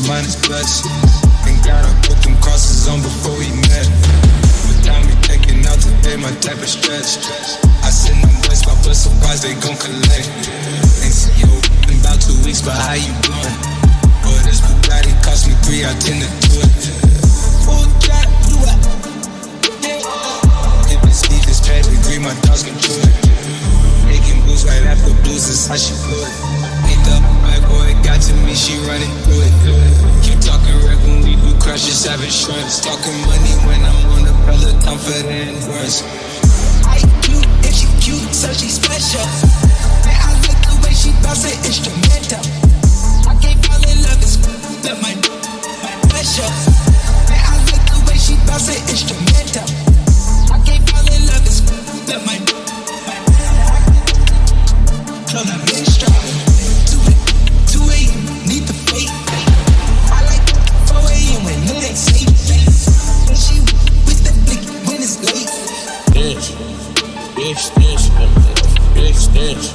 minus plus. And gotta put them crosses on before we met. But time we taking out today, my type of stretch. I send them boys my blood surprise, they gon' collect. Ain't see you in about 2 weeks, but how you doing? Oh, this Bugatti cost me 3, I tend to do it. Full jack, do it. If it's Steve, this pedigree, my dogs can do it. Making moves right after blues, is how she do it. Ain't the right boy got to me, she running through it. Keep talking wreck when we do crushes, having shrimps. Talking money when I'm on the Peloton for the endurance. I cute, if she cute, so she special. And I like the way she bounce it instrumental. I can't fall in love, it's love my pressure. And I like the way she bounce it instrumental. I can't fall in love, it's love my club that big strap. Do it, need the fake. I like 4 a.m. when it ain't safe. And she with the blick when it's late. Bitch, bitch, bitch, bitch, bitch.